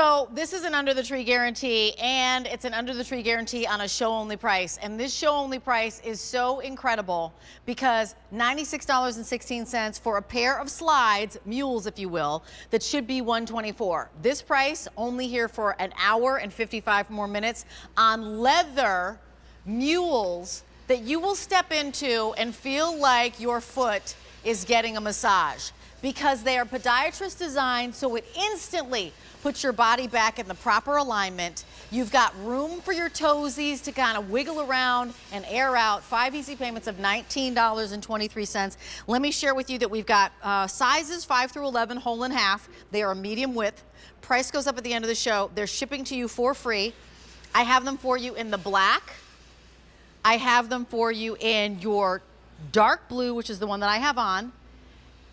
So this is an under the tree guarantee, and it's an under the tree guarantee on a show only price. And this show only price is so incredible because $96.16 for a pair of slides, mules if you will, that should be $124. This price only here for an hour and 55 more minutes on leather mules that you will step into and feel like your foot is getting a massage, because they are podiatrist designed so it instantly puts your body back in the proper alignment. You've got room for your toesies to kind of wiggle around and air out. 5 easy payments of $19.23. Let me share with you that we've got sizes 5 through 11, whole and half. They are a medium width. Price goes up at the end of the show. They're shipping to you for free. I have them for you in the black. I have them for you in your dark blue, which is the one that I have on.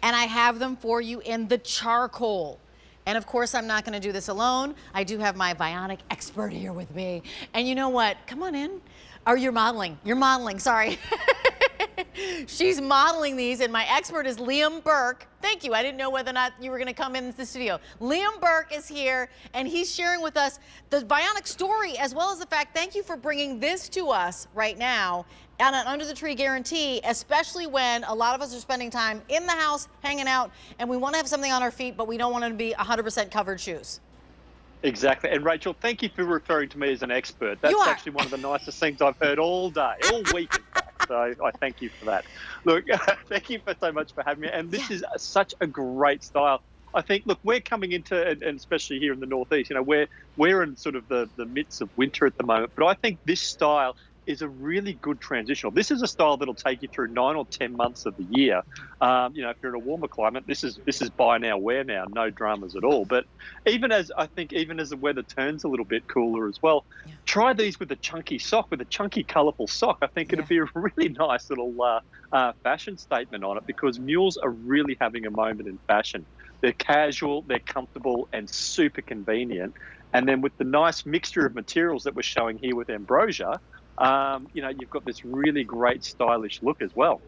And I have them for you in the charcoal. And of course, I'm not gonna do this alone. I do have my Vionic expert here with me. And you know what? Come on in. Or you're modeling. You're modeling, sorry. She's modeling these, and my expert is Liam Burke. Thank you. I didn't know whether or not you were going to come into the studio. Liam Burke is here, and he's sharing with us the Vionic story, as well as the fact, thank you for bringing this to us right now on an under the tree guarantee, especially when a lot of us are spending time in the house, hanging out, and we want to have something on our feet, but we don't want them to be 100% covered shoes. Exactly. And Rachel, thank you for referring to me as an expert. That's actually one of the nicest things I've heard all day, all week in fact. So I thank you for that. Look, thank you so much for having me. And this is such a great style. I think, look, we're coming into, and especially here in the Northeast, you know, we're in sort of the midst of winter at the moment. But I think this style is a really good transitional. This is a style that'll take you through 9 or 10 months of the year. You know, if you're in a warmer climate, this is buy now, wear now, no dramas at all. But even as the weather turns a little bit cooler as well, try these with a chunky sock, with a chunky, colourful sock. I think it'd be a really nice little fashion statement on it, because mules are really having a moment in fashion. They're casual, they're comfortable, and super convenient. And then with the nice mixture of materials that we're showing here with Ambrosia, you know, you've got this really great stylish look as well.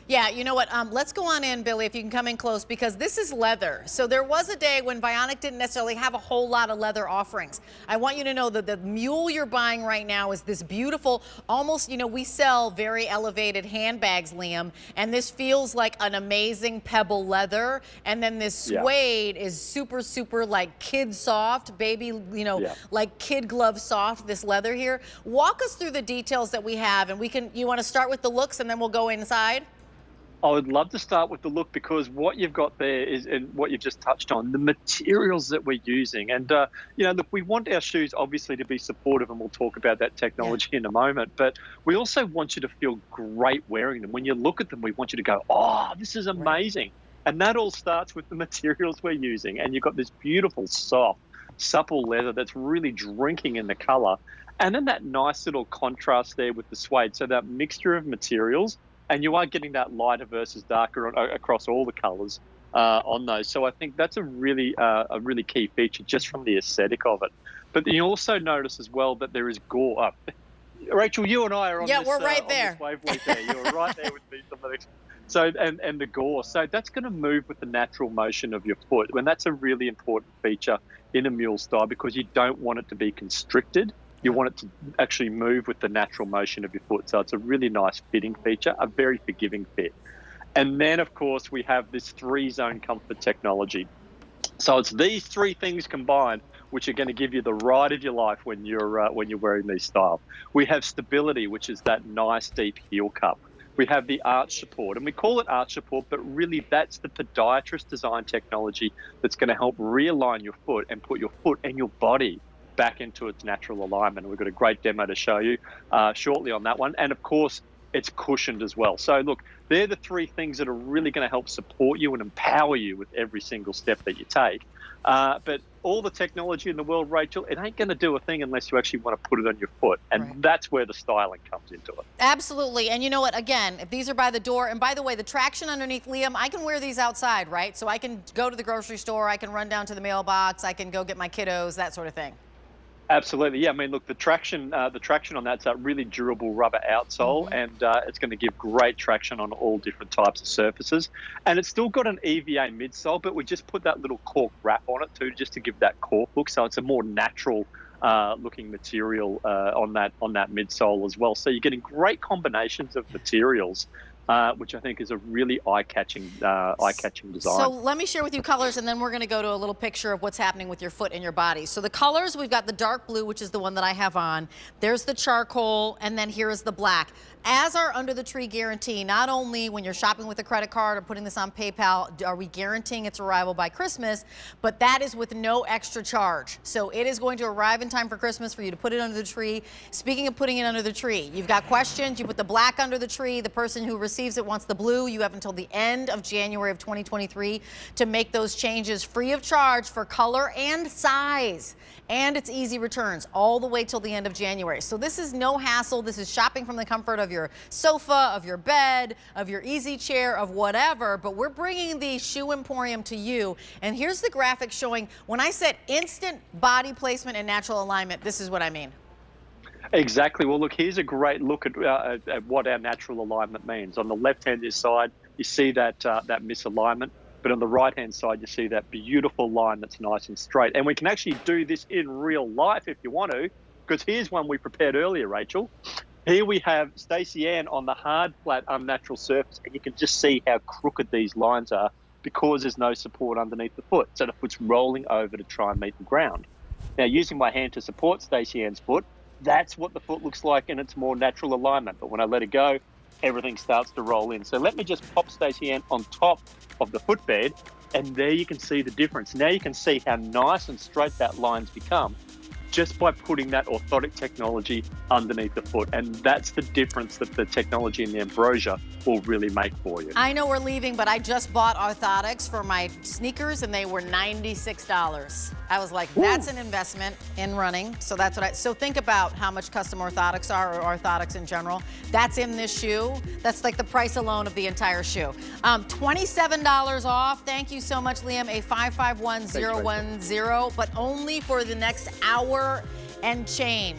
Yeah, you know what? Let's go on in, Billy, if you can come in close, because this is leather. So there was a day when Vionic didn't necessarily have a whole lot of leather offerings. I want you to know that the mule you're buying right now is this beautiful, almost, you know, we sell very elevated handbags, Liam, and this feels like an amazing pebble leather. And then this suede is super, super like kid soft, baby, you know, like kid glove soft, this leather here. Walk us through the details that we have, and you want to start with the looks and then we'll go inside? I would love to start with the look, because what you've got there is, and what you've just touched on, the materials that we're using. And, you know, look, we want our shoes obviously to be supportive, and we'll talk about that technology in a moment, but we also want you to feel great wearing them. When you look at them, we want you to go, oh, this is amazing. And that all starts with the materials we're using. And you've got this beautiful, soft, supple leather that's really drinking in the color. And then that nice little contrast there with the suede. So that mixture of materials, and you are getting that lighter versus darker across all the colors on those. So I think that's a really key feature just from the aesthetic of it. But you also notice as well that there is gore. Rachel, you and I are on this, we're right there. On this wavelength there. You're right there with me. So, and the gore. So that's going to move with the natural motion of your foot. And that's a really important feature in a mule style, because you don't want it to be constricted. You want it to actually move with the natural motion of your foot. So it's a really nice fitting feature, a very forgiving fit. And then, of course, we have this 3-zone comfort technology. So it's these 3 things combined which are going to give you the ride of your life when you're wearing these styles. We have stability, which is that nice deep heel cup. We have the arch support, and we call it arch support, but really that's the podiatrist design technology that's going to help realign your foot and put your foot and your body back into its natural alignment. We've got a great demo to show you shortly on that one. And of course, it's cushioned as well. So look, they're the 3 things that are really going to help support you and empower you with every single step that you take. But all the technology in the world, Rachel, it ain't going to do a thing unless you actually want to put it on your foot. And that's where the styling comes into it. Absolutely. And you know what? Again, if these are by the door, and by the way, the traction underneath, Liam, I can wear these outside, right? So I can go to the grocery store, I can run down to the mailbox, I can go get my kiddos, that sort of thing. Absolutely, yeah. I mean, look, the traction on that's a really durable rubber outsole, and it's going to give great traction on all different types of surfaces. And it's still got an EVA midsole, but we just put that little cork wrap on it too, just to give that cork look. So it's a more natural looking material on that midsole as well. So you're getting great combinations of materials. Which I think is a really eye-catching design. So let me share with you colors, and then we're going to go to a little picture of what's happening with your foot and your body. So the colors, we've got the dark blue, which is the one that I have on. There's the charcoal, and then here is the black. As our Under the Tree guarantee, not only when you're shopping with a credit card or putting this on PayPal, are we guaranteeing its arrival by Christmas, but that is with no extra charge. So it is going to arrive in time for Christmas for you to put it under the tree. Speaking of putting it under the tree, you've got questions, you put the black under the tree, the person who receives it wants the blue, you have until the end of January of 2023 to make those changes free of charge for color and size. And it's easy returns all the way till the end of January. So this is no hassle. This is shopping from the comfort of your sofa, of your bed, of your easy chair, of whatever. But we're bringing the Shoe Emporium to you. And here's the graphic showing when I said instant body placement and natural alignment, this is what I mean. Exactly. Well, look, here's a great look at what our natural alignment means. On the left-hand side, you see that misalignment. But on the right-hand side, you see that beautiful line that's nice and straight. And we can actually do this in real life if you want to, because here's one we prepared earlier, Rachel. Here we have Stacey Ann on the hard, flat, unnatural surface, and you can just see how crooked these lines are because there's no support underneath the foot. So the foot's rolling over to try and meet the ground. Now, using my hand to support Stacey Ann's foot, that's what the foot looks like in its more natural alignment. But when I let it go, everything starts to roll in. So let me just pop Stacey Ann on top of the footbed, and there you can see the difference. Now you can see how nice and straight that line's become just by putting that orthotic technology underneath the foot. And that's the difference that the technology in the Ambrosia will really make for you. I know we're leaving, but I just bought orthotics for my sneakers and they were $96. I was like, that's an investment in running. So that's what so think about how much custom orthotics are, or orthotics in general. That's in this shoe. That's like the price alone of the entire shoe. $27 off. Thank you so much, Liam. A 551010, but only for the next hour and change.